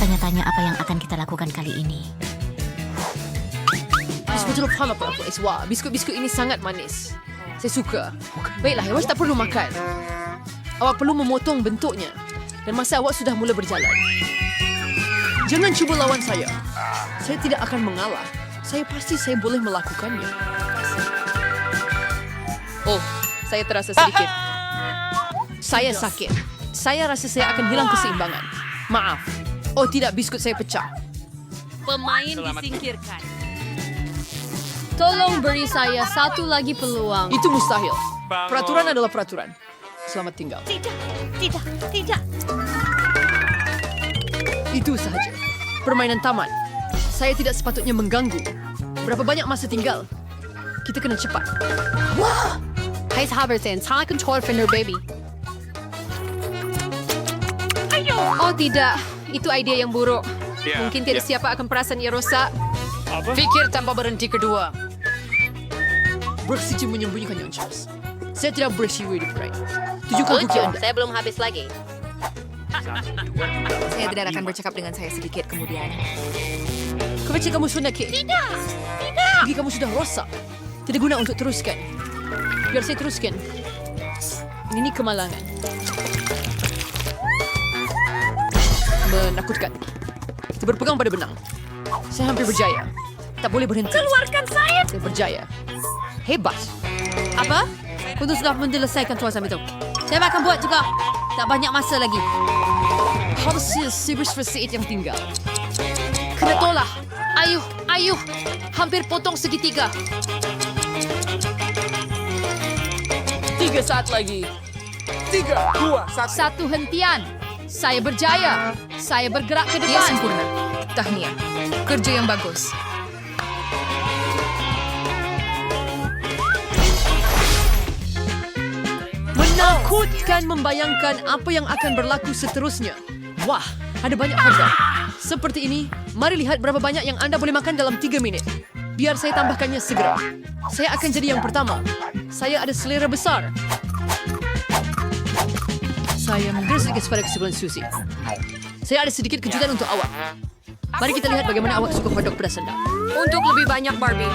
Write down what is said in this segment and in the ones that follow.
bertanya-tanya apa yang akan kita lakukan kali ini. Betul faham apa aku, Wah, biskut-biskut ini sangat manis. Saya suka. Baiklah, awak tak perlu makan. Awak perlu memotong bentuknya. Dan masa awak sudah mula berjalan. Jangan cuba lawan saya. Saya tidak akan mengalah. Saya boleh melakukannya. Oh, saya terasa sedikit. Saya sakit. Saya rasa saya akan hilang keseimbangan. Maaf. Oh tidak, biskut saya pecah. Pemain disingkirkan. Tolong beri saya satu lagi peluang. Itu mustahil. Peraturan adalah peraturan. Selamat tinggal. Tidak. Itu sahaja. Permainan taman. Saya tidak sepatutnya mengganggu. Berapa banyak masa tinggal? Kita kena cepat. Hai sahabatnya, salah control Fender baby. Oh tidak, itu ide yang buruk. Mungkin tidak siapa akan perasan ia rosak. Pikir tanpa berhenti kedua. Bersikap menyembunyikan yang Charles. Saya tidak bersiwi di pride. Tunjukkan bukti Anda. Saya belum habis lagi. Saya tidak akan bercakap dengan saya sedikit kemudian. Kebaca kamu sudah ke? Tidak. Gigi kamu sudah rosak. Tidak guna untuk teruskan. Biar saya teruskan. Ini kemalangan. Menakutkan. Kita berpegang pada benang. Saya hampir berjaya. Tak boleh berhenti. Keluarkan saya. Saya berjaya. Hebat. Apa? Untuk sudah menyelesaikan tuasan itu. Saya akan buat juga. Tak banyak masa lagi. Harusnya sibuk versi yang tinggal. Kena tolak. Ayuh. Hampir potong segitiga. 3 saat lagi. 3, 2, 1. Satu hentian. Saya berjaya. Saya bergerak ke Ia depan. sempurna. Tahniah. Kerja yang bagus. Menakutkan membayangkan apa yang akan berlaku seterusnya. Wah, ada banyak harga. Seperti ini, mari lihat berapa banyak yang Anda boleh makan dalam 3 minit. Biar saya tambahkannya segera. Saya akan jadi yang pertama. Saya ada selera besar. Saya mungkin sedikit pada kesebelan Susi. Saya ada sedikit kejutan untuk awak. Mari kita lihat bagaimana awak suka hotdog pedas anda. Untuk lebih banyak Barbie.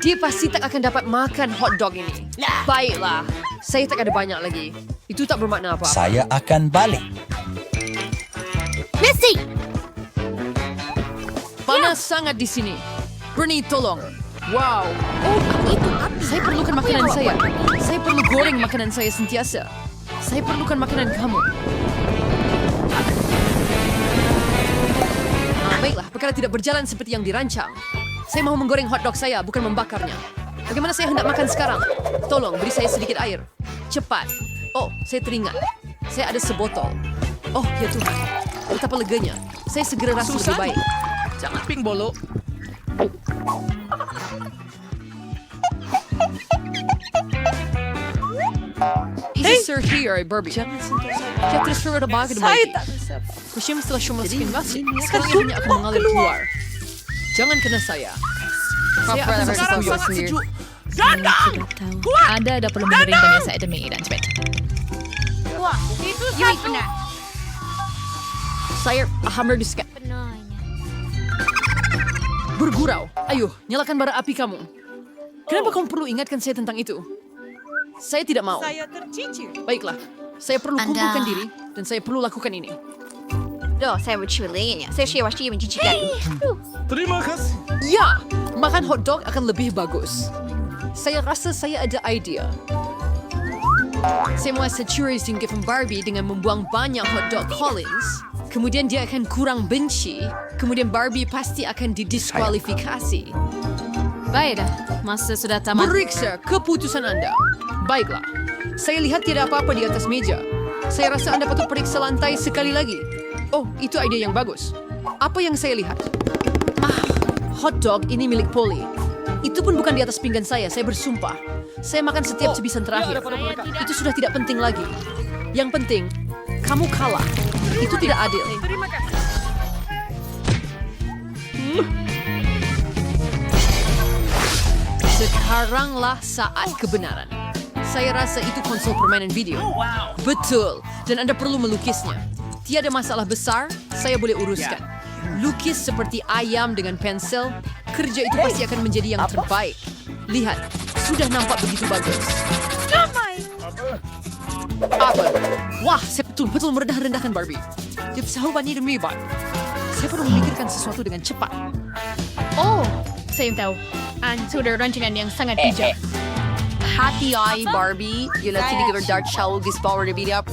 Dia pasti tak akan dapat makan hotdog ini. Baiklah, saya tak ada banyak lagi. Itu tak bermakna apa-apa. Saya akan balik. Messi! Panas sangat di sini. Bernie, tolong. Wow. Oh, itu apa? Saya perlukan makanan saya. Saya perlu goreng makanan saya sentiasa. Saya perlukan makanan kamu. Baiklah, perkara tidak berjalan seperti yang dirancang. Saya mau menggoreng hotdog saya, bukan membakarnya. Bagaimana saya hendak makan sekarang? Tolong, beri saya sedikit air. Cepat. Oh, saya teringat. Saya ada sebotol. Oh, ya Tuhan. Betapa leganya. Saya segera rasa lebih baik. Jangan ping bolo. Easy sir here, Barbie. Jangan sentuh saya. Saya terus suruh ada bagai Saya demi. tak bisa. Kusyam setelah Syum masukin wasit. Sekarang ibunya akan mengalir keluar. Jangan kena saya. Saya akan Sekarang bersetuju. sangat sejuk. Dandang! Anda perlu menerimanya saya demi dan cepat. Wah, itu satu. Saya hammer di skat. Bergurau. Ayo, nyalakan bara api kamu. Kenapa kamu perlu ingatkan saya tentang itu? Saya tidak mau. Saya tercicir. Baiklah, saya perlu Anda- kumpulkan diri dan saya perlu lakukan ini. Saya berculinya. Saya pasti menjijikan. Terima kasih. Ya, makan hotdog akan lebih bagus. Saya rasa saya ada idea. Saya mau saturation given Barbie dengan membuang banyak hotdog Collins. Kemudian dia akan kurang benci. Kemudian Barbie pasti akan didiskualifikasi. Baiklah, masa sudah tamat. Periksa keputusan Anda. Baiklah, saya lihat tidak apa-apa di atas meja. Saya rasa Anda patut periksa lantai sekali lagi. Oh, itu ide yang bagus. Apa yang saya lihat? Hotdog ini milik Polly. Itu pun bukan di atas pinggan saya bersumpah. Saya makan setiap sebisan terakhir. Itu sudah tidak penting lagi. Yang penting, kamu kalah. Itu tidak adil. Terima kasih. Sekaranglah saat kebenaran. Saya rasa itu konsol permainan video. Betul, dan Anda perlu melukisnya. Tiada masalah besar, saya boleh uruskan. Lukis seperti ayam dengan pensel, kerja itu pasti akan menjadi yang terbaik. Lihat, sudah nampak begitu bagus. Apa? Wah, saya betul-betul merendah-rendahkan Barbie. Dia sahabat dan Hebat. Saya perlu memikirkan sesuatu dengan cepat. Oh, saya tahu. Itu ada rancangan yang sangat bijak. Hati-hati, Barbie. You'll have to dark shower this power to beat up.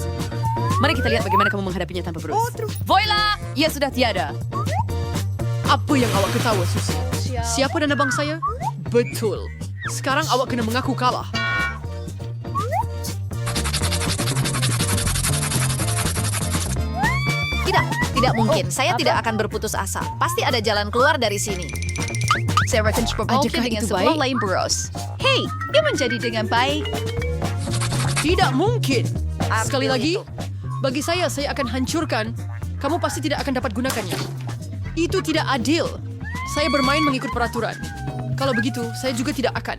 Mari kita lihat bagaimana kamu menghadapinya tanpa berus. Voila! Ia sudah tiada. Apa yang awak ketawa, Susi? Siapa dan abang saya? Betul. Sekarang awak kena mengaku kalah. Tidak mungkin. Saya tidak akan berputus asa. Pasti ada jalan keluar dari sini. Saya akan coba Adakah dengan itu sebuah baik? lain bros. Hey, dia menjadi dengan baik. Tidak mungkin. Apa Sekali lagi, itu? bagi saya akan hancurkan. Kamu pasti tidak akan dapat gunakannya. Itu tidak adil. Saya bermain mengikut peraturan. Kalau begitu, saya juga tidak akan.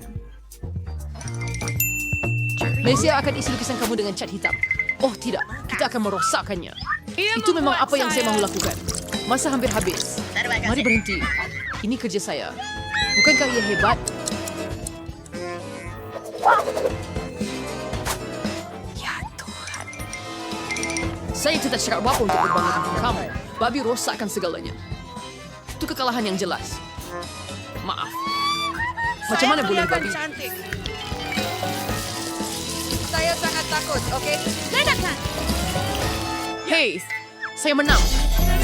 Lesia akan isi lukisan kamu dengan cat hitam. Oh tidak, kita akan merosakkannya. Itu memang apa yang saya mahu lakukan. Masa hampir habis. Mari berhenti. Ini kerja saya. Bukankah ia hebat? Ya Tuhan. Saya tidak cakap apa untuk berbangga dengan kamu. Babi rosakkan segalanya. Itu kekalahan yang jelas. Maaf. Macam mana boleh Babi? cantik. Saya sangat takut, oke? Hey, saya menang.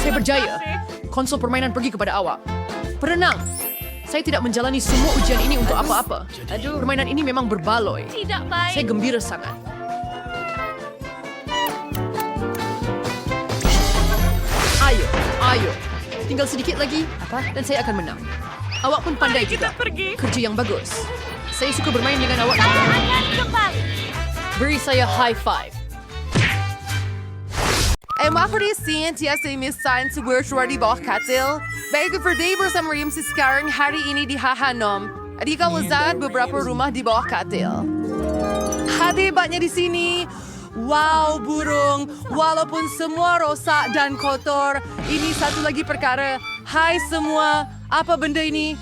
Saya berjaya. Konsol permainan pergi kepada awak. Perenang. Saya tidak menjalani semua ujian ini untuk apa-apa. Permainan ini memang berbaloi. Tidak baik. Saya gembira sangat. Ayo. Tinggal sedikit lagi, dan saya akan menang. Awak pun pandai juga. Kerja yang bagus. Saya suka bermain dengan awak juga. Beri saya high five. Maafkan tiasa misain sebuah suara di bawah katil. Baik berdiri bersama Rim sekarang hari ini di Hahanom. Adikah lezat beberapa rumah di bawah katil. Hebatnya di sini. Wow, burung. Walaupun semua rosak dan kotor, ini satu lagi perkara. Hai semua, apa benda ini?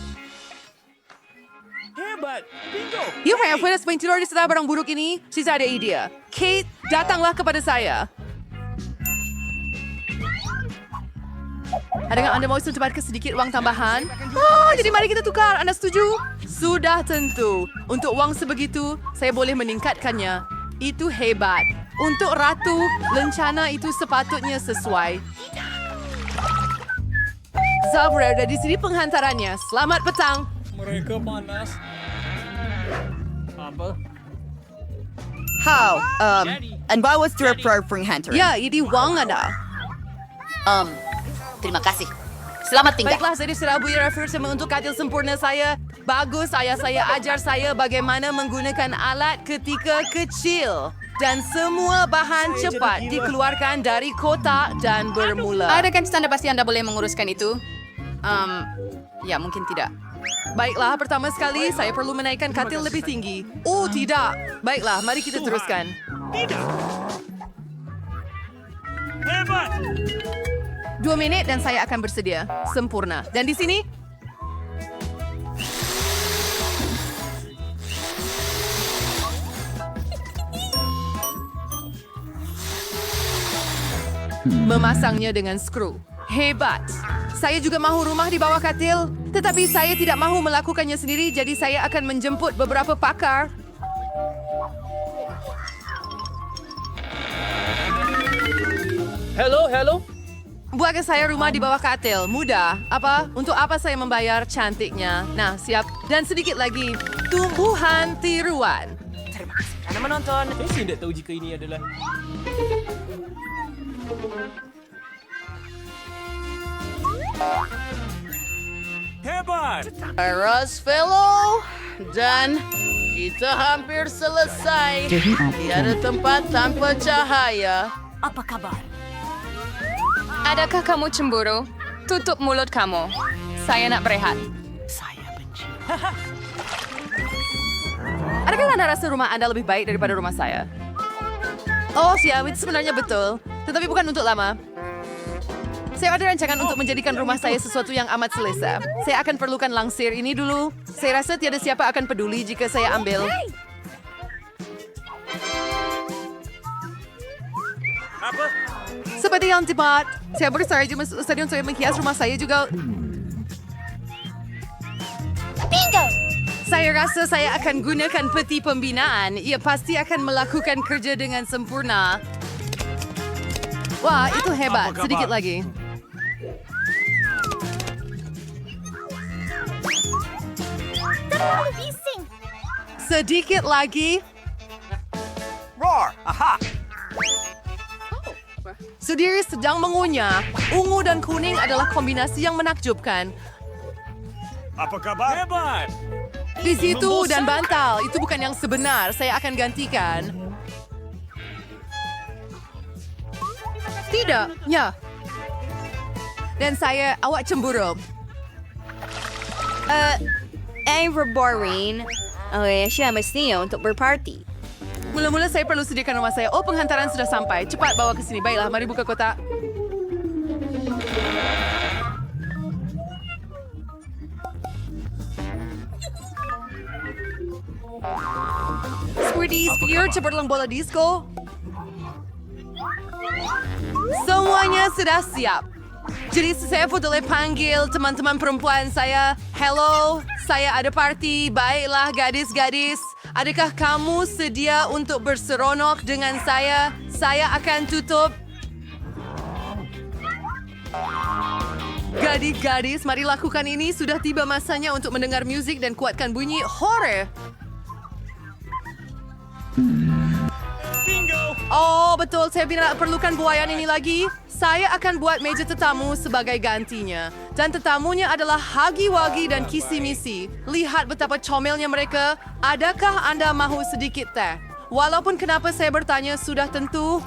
Hebat. Bingo. You have pernah tidur di setelah barang buruk ini? Saya ada ide. Kate, datanglah kepada saya. Adakah Anda mau secepatkan sedikit uang tambahan? Oh, jadi mari kita tukar. Anda setuju? Sudah tentu. Untuk uang sebegitu, saya boleh meningkatkannya. Itu hebat. Untuk ratu, lencana itu sepatutnya sesuai. Zabra, ada di sini penghantarannya. Selamat petang. Mereka panas. Apa? How? And why was there a prayer for hunter? Ya, ini uang Anda. Terima kasih. Selamat tinggal. Baiklah, saya diserabui referensi untuk katil sempurna saya. Bagus, ayah saya ajar saya bagaimana menggunakan alat ketika kecil. Dan semua bahan cepat dikeluarkan dari kotak dan bermula. Adakah tanda pasti Anda boleh menguruskan itu? Ya, mungkin tidak. Baiklah, pertama sekali saya perlu menaikkan katil lebih tinggi. Oh, tidak. Baiklah, mari kita teruskan. Hebat. 2 minit dan saya akan bersedia. Sempurna. Dan di sini, memasangnya dengan skru. Hebat. Saya juga mahu rumah di bawah katil, tetapi saya tidak mahu melakukannya sendiri, jadi saya akan menjemput beberapa pakar. Hello. Buatkan saya rumah di bawah katil. Mudah. Apa? Untuk apa saya membayar cantiknya? Nah, siap. Dan sedikit lagi. Tumbuhan tiruan. Terima kasih kerana menonton. Saya tidak tahu jika ini adalah... Hebat. Aras fellow. Dan kita hampir selesai. Tiada tempat tanpa cahaya. Apa kabar? Adakah kamu cemburu? Tutup mulut kamu. Saya nak berehat. Adakah Anda rasa rumah Anda lebih baik daripada rumah saya? Oh, siap. Itu sebenarnya betul. Tetapi bukan untuk lama. Saya ada rancangan untuk menjadikan rumah saya sesuatu yang amat selesa. Saya akan perlukan langsir ini dulu. Saya rasa tiada siapa akan peduli jika saya ambil. Apa? Seperti yang tepat, saya bersaja masuk stadion untuk menghias rumah saya juga. Bingo! Saya rasa saya akan gunakan peti pembinaan. Ia pasti akan melakukan kerja dengan sempurna. Wah, itu hebat. Apa khabar? Sedikit lagi. Terlalu bising. Sedikit lagi. Roar! Aha! Sudiri sedang mengunyah. Ungu dan kuning adalah kombinasi yang menakjubkan. Apa kabar? Hebat! Di situ dan bantal. Itu bukan yang sebenar. Saya akan gantikan. Tidak. Ya. Dan awak cemburu. Boring. Siya mestinya untuk berparty. Mula-mula saya perlu sediakan rumah saya. Oh, penghantaran sudah sampai. Cepat bawa ke sini. Baiklah, mari buka kotak. Squirty, Spear, cepatlah bola disco. Semuanya sudah siap. Jadi saya boleh panggil teman-teman perempuan saya. Hello, saya ada party. Baiklah, gadis-gadis. Adakah kamu sedia untuk berseronok dengan saya? Saya akan tutup. Gadis-gadis, mari lakukan ini. Sudah tiba masanya untuk mendengar musik dan kuatkan bunyi horror. Bingo! Oh, betul. Saya tidak perlukan buayan ini lagi. Saya akan buat meja tetamu sebagai gantinya. Dan tetamunya adalah Hagi-Wagi dan Kisi-Misi. Lihat betapa comelnya mereka. Adakah Anda mahu sedikit teh? Walaupun kenapa saya bertanya, sudah tentu.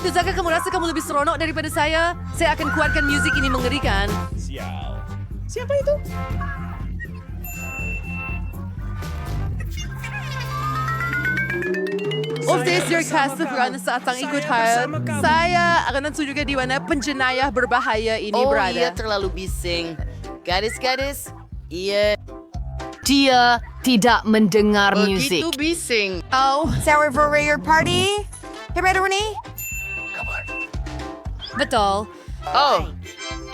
Tidakkah kamu rasa kamu lebih seronok daripada saya? Saya akan kuatkan musik ini mengerikan. Sial. Siapa itu? Officer Kasafran saat ikut hal. Saya akan tunjukkan di mana penjenayah berbahaya ini Oh, berada. ia terlalu bising. Gadis-gadis, ia Dia tidak mendengar musik. begitu bising. Oh, Sorry for your party. Hey, ready, Renee? betul. Oh,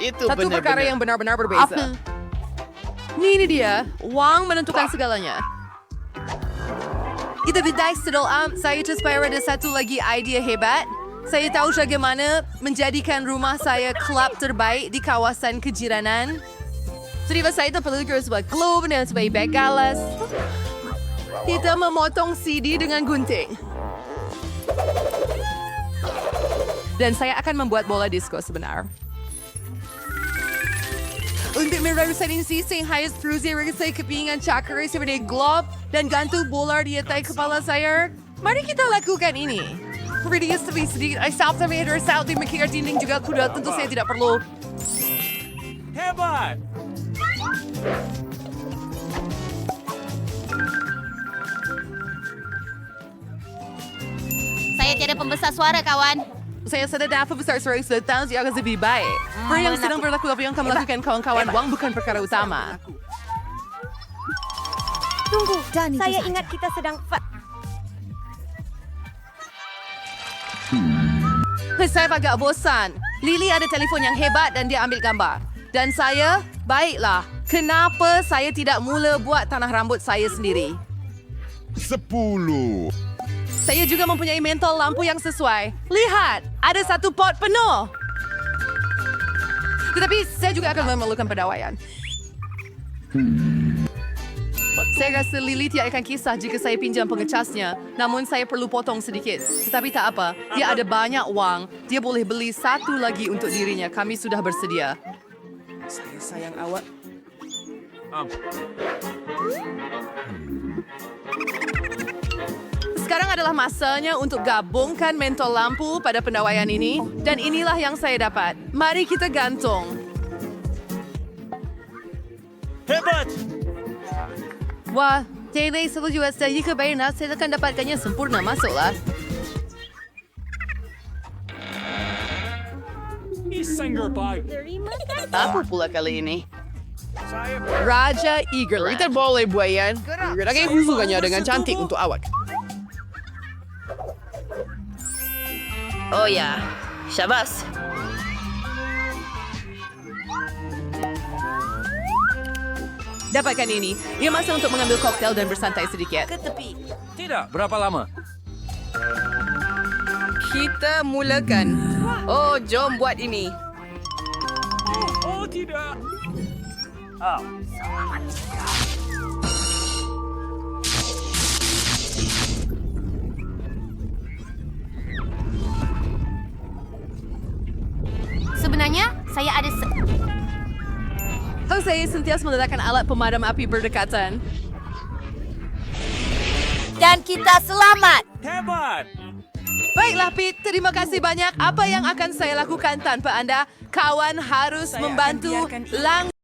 itu Satu perkara yang benar-benar. benar-benar berbeza. Ini dia. Wang menentukan segalanya. Itu bidai sedol saya terspire ada satu lagi idea hebat. Saya tahu bagaimana menjadikan rumah saya klub terbaik di kawasan kejiranan. Jadi saya tak perlu sebuah globe dan sebuah bag galas. Kita memotong CD dengan gunting. Dan saya akan membuat bola disco sebenar. Untuk merusak ini, saya harus terus saya kepingan cakra seperti globe dan gantung bola di atas kepala saya. Mari kita lakukan ini. Berdiri sedikit, saya sampai ada saat di mikir dinding juga kuda. Tentu saya tidak perlu. Hebat! Saya tiada pembesar suara, kawan. Saya sadar apa besar suara sudah tahu dia akan lebih baik. Perang yang sedang berlaku apa yang kamu lakukan kawan-kawan, Wang bukan perkara utama. Tunggu, saya ingat kita sedang... Saya agak bosan. Lily ada telefon yang hebat dan dia ambil gambar. Dan saya, baiklah. Kenapa saya tidak mula buat tanah rambut saya sendiri? 10. Saya juga mempunyai mentol lampu yang sesuai. Lihat, ada satu pot penuh. Tetapi saya juga akan memerlukan pendawaian. Saya rasa Lily tidak akan kisah jika saya pinjam pengecasnya. Namun saya perlu potong sedikit. Tetapi tak apa, dia ada banyak wang. Dia boleh beli satu lagi untuk dirinya. Kami sudah bersedia. Saya sayang awak. Sekarang adalah masanya untuk gabungkan mentol lampu pada pendawaian ini. Dan inilah yang saya dapat. Mari kita gantung. Hebat! Wah, Taylor selalu juga saya kebayang saya akan dapatkannya sempurna. Masuklah. Apa pula kali ini? Raja Eagerland. Kita boleh buat yan. Lagi hubungannya dengan cantik untuk awak. Oh ya, syabas. Dapatkan ini. Ia masa untuk mengambil koktail dan bersantai sedikit. Tidak, berapa lama? Kita mulakan. Oh, jom buat ini. Oh, tidak. Oh. Sebenarnya, saya ada... Jose sentiasa meletakkan alat pemadam api berdekatan. Dan kita selamat. Hebat! Baiklah, Pete. Terima kasih banyak. Apa yang akan saya lakukan tanpa Anda? Kawan harus membantu langsung.